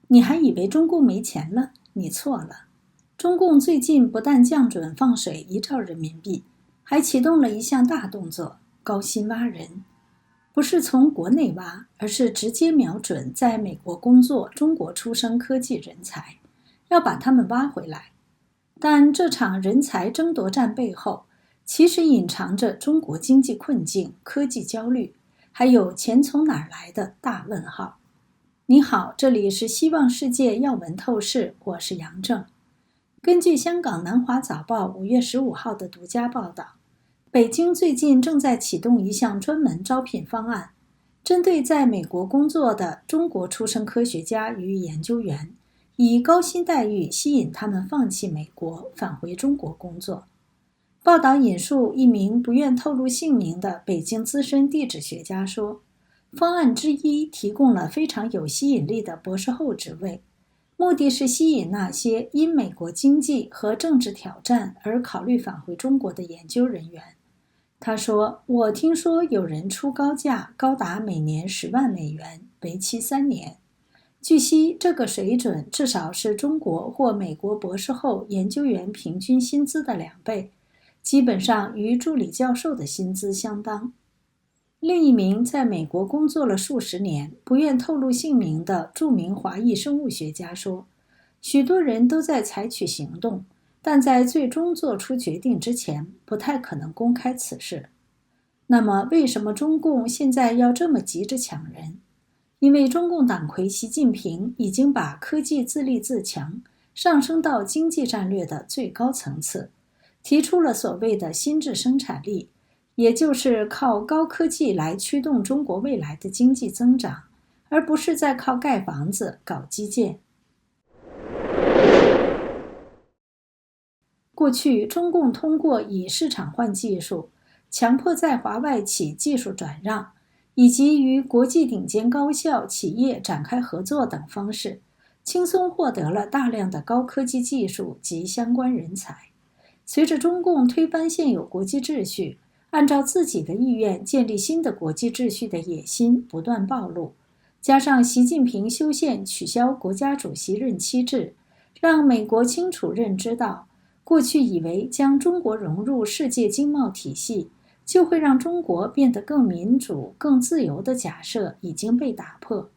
你还以为中共没钱了？你错了。中共最近不但降准放水1兆人民币，还启动了一项大动作，高薪挖人。不是从国内挖，而是直接瞄准在美国工作中国出生科技人才，要把他们挖回来。但这场人才争夺战背后，其实隐藏着中国经济困境、科技焦虑，还有钱从哪儿来的大问号。你好，这里是希望世界要闻透视，我是杨正。根据香港南华早报5月15号的独家报道，北京最近正在启动一项专门招聘方案，针对在美国工作的中国出生科学家与研究员，以高薪待遇吸引他们放弃美国，返回中国工作。报道引述一名不愿透露姓名的北京资深地质学家说，方案之一提供了非常有吸引力的博士后职位，目的是吸引那些因美国经济和政治挑战而考虑返回中国的研究人员。他说，我听说有人出高价，高达每年10万美元，为期3年。据悉，这个水准至少是中国或美国博士后研究员平均薪资的2倍，基本上与助理教授的薪资相当。另一名在美国工作了数十年、不愿透露姓名的著名华裔生物学家说，许多人都在采取行动，但在最终做出决定之前，不太可能公开此事。那么，为什么中共现在要这么急着抢人？因为中共党魁习近平已经把科技自立自强上升到经济战略的最高层次，提出了所谓的新质生产力，也就是靠高科技来驱动中国未来的经济增长，而不是在靠盖房子、搞基建。过去，中共通过以市场换技术、强迫在华外企技术转让，以及与国际顶尖高校企业展开合作等方式，轻松获得了大量的高科技技术及相关人才。随着中共推翻现有国际秩序，按照自己的意愿建立新的国际秩序的野心不断暴露，加上习近平修宪取消国家主席任期制，让美国清楚认知到，过去以为将中国融入世界经贸体系，就会让中国变得更民主、更自由的假设已经被打破。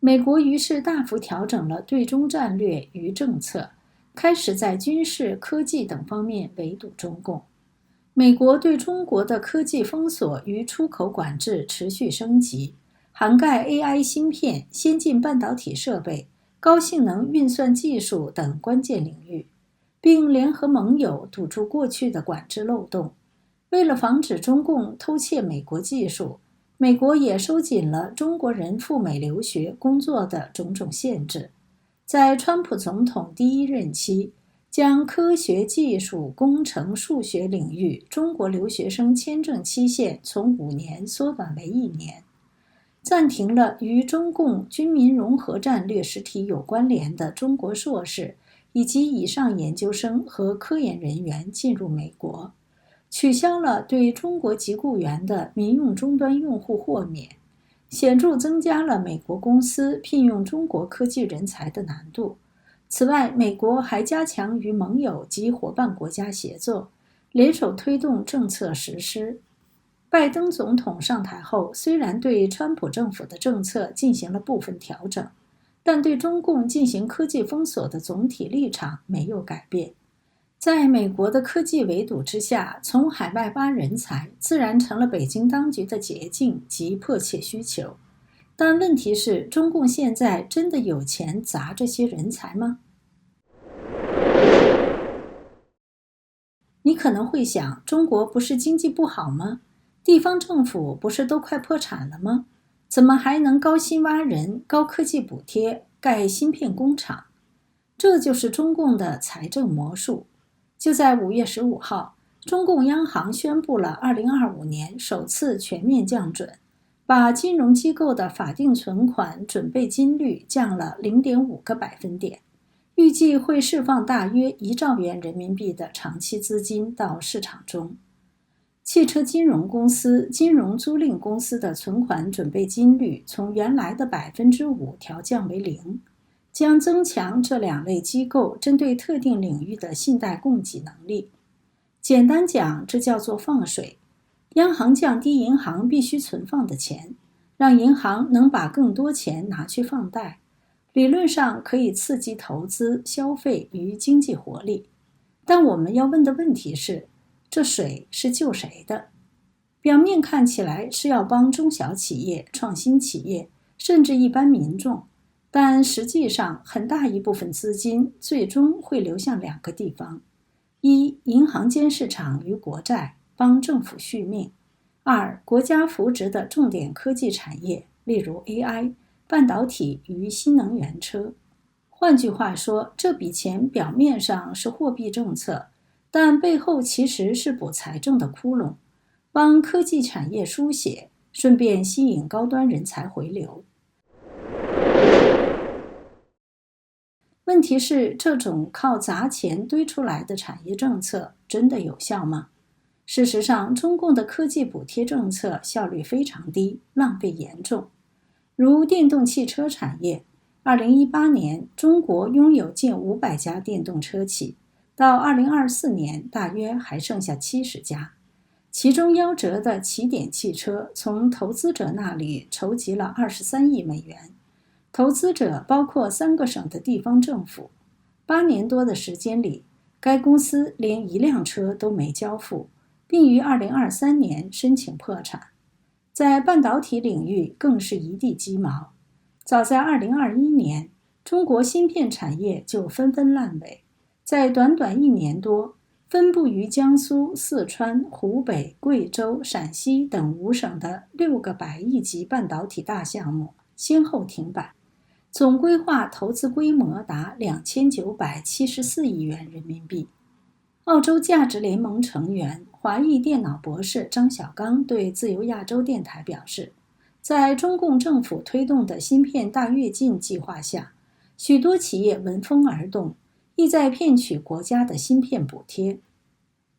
美国于是大幅调整了对中战略与政策，开始在军事、科技等方面围堵中共。美国对中国的科技封锁与出口管制持续升级，涵盖 AI 芯片、先进半导体设备、高性能运算技术等关键领域，并联合盟友堵住过去的管制漏洞。为了防止中共偷窃美国技术，美国也收紧了中国人赴美留学工作的种种限制。在川普总统第1任期，将科学技术、工程、数学领域中国留学生签证期限从5年缩短为1年，暂停了与中共军民融合战略实体有关联的中国硕士以及以上研究生和科研人员进入美国，取消了对中国籍雇员的民用终端用户豁免，显著增加了美国公司聘用中国科技人才的难度。此外，美国还加强与盟友及伙伴国家协作，联手推动政策实施。拜登总统上台后，虽然对川普政府的政策进行了部分调整，但对中共进行科技封锁的总体立场没有改变。在美国的科技围堵之下，从海外挖人才自然成了北京当局的捷径及迫切需求。但问题是，中共现在真的有钱砸这些人才吗？你可能会想，中国不是经济不好吗？地方政府不是都快破产了吗？怎么还能高薪挖人、高科技补贴、盖芯片工厂？这就是中共的财政魔术。就在5月15号，中共央行宣布了2025年首次全面降准，把金融机构的法定存款准备金率降了0.5个百分点，预计会释放大约1兆元人民币的长期资金到市场中。汽车金融公司、金融租赁公司的存款准备金率从原来的5%调降为0%，将增强这两类机构针对特定领域的信贷供给能力。简单讲，这叫做放水。央行降低银行必须存放的钱，让银行能把更多钱拿去放贷，理论上可以刺激投资、消费与经济活力。但我们要问的问题是，这水是救谁的？表面看起来是要帮中小企业、创新企业，甚至一般民众，但实际上很大一部分资金最终会流向两个地方：一、银行间市场与国债，帮政府续命；二、国家扶植的重点科技产业，例如 AI、半导体与新能源车。换句话说，这笔钱表面上是货币政策，但背后其实是补财政的窟窿，帮科技产业输血，顺便吸引高端人才回流。问题是，这种靠砸钱堆出来的产业政策真的有效吗？事实上，中共的科技补贴政策效率非常低，浪费严重。如电动汽车产业，2018年中国拥有近500家电动车企，到2024年大约还剩下70家。其中夭折的起点汽车从投资者那里筹集了23亿美元，投资者包括3个省的地方政府。8年多的时间里，该公司连一辆车都没交付，并于2023年申请破产。在半导体领域更是一地鸡毛。早在2021年，中国芯片产业就纷纷烂尾，在短短1年多，分布于江苏、四川、湖北、贵州、陕西等5省的6个100亿级半导体大项目先后停摆，总规划投资规模达2974亿元人民币。澳洲价值联盟成员、华裔电脑博士张小刚对自由亚洲电台表示，在中共政府推动的芯片大跃进计划下，许多企业闻风而动，意在骗取国家的芯片补贴。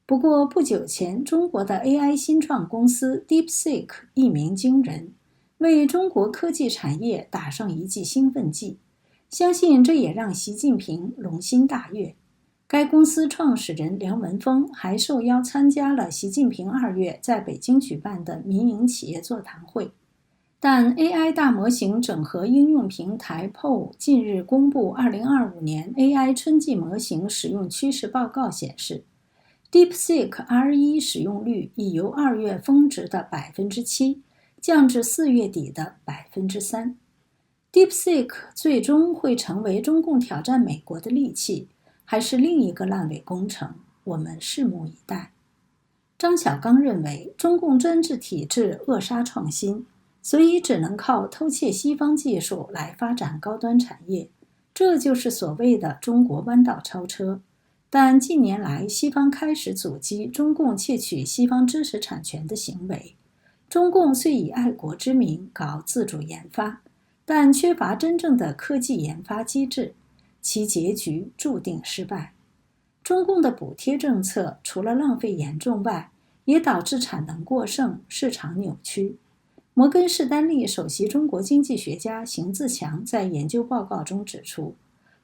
不过不久前，中国的 AI 新创公司 DeepSeek 一鸣惊人，为中国科技产业打上一剂兴奋剂，相信这也让习近平龙心大悦。该公司创始人梁文峰还受邀参加了习近平2月在北京举办的民营企业座谈会。但 AI 大模型整合应用平台 PO 近日公布2025年 AI 春季模型使用趋势报告显示， DeepSeek R1 使用率已由2月峰值的 7%降至4月底的 3%。 DeepSeek 最终会成为中共挑战美国的利器，还是另一个烂尾工程？我们拭目以待。张小刚认为，中共专制体制扼杀创新，所以只能靠偷窃西方技术来发展高端产业，这就是所谓的中国弯道超车。但近年来，西方开始阻击中共窃取西方知识产权的行为。中共虽以爱国之名搞自主研发，但缺乏真正的科技研发机制，其结局注定失败。中共的补贴政策除了浪费严重外，也导致产能过剩、市场扭曲。摩根士丹利首席中国经济学家邢自强在研究报告中指出，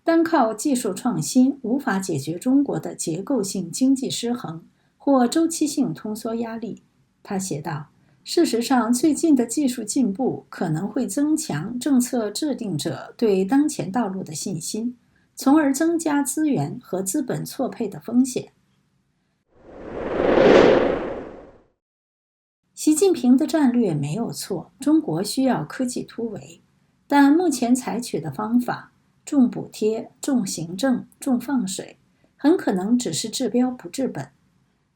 单靠技术创新无法解决中国的结构性经济失衡或周期性通缩压力。他写道，事实上，最近的技术进步可能会增强政策制定者对当前道路的信心，从而增加资源和资本错配的风险。习近平的战略没有错，中国需要科技突围，但目前采取的方法重补贴、重行政、重放水，很可能只是治标不治本。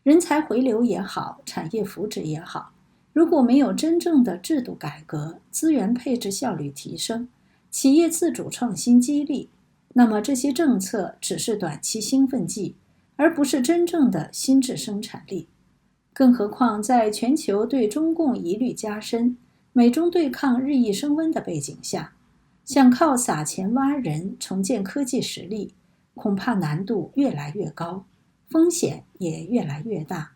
人才回流也好，产业扶植也好，如果没有真正的制度改革、资源配置效率提升、企业自主创新激励，那么这些政策只是短期兴奋剂，而不是真正的新质生产力。更何况在全球对中共疑虑加深、美中对抗日益升温的背景下，想靠撒钱挖人重建科技实力，恐怕难度越来越高，风险也越来越大。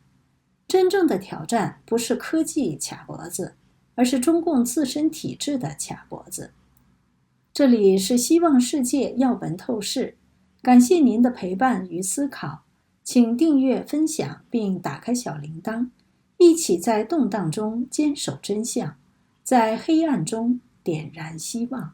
真正的挑战不是科技卡脖子，而是中共自身体制的卡脖子。这里是希望世界要闻透视，感谢您的陪伴与思考，请订阅、分享并打开小铃铛，一起在动荡中坚守真相，在黑暗中点燃希望。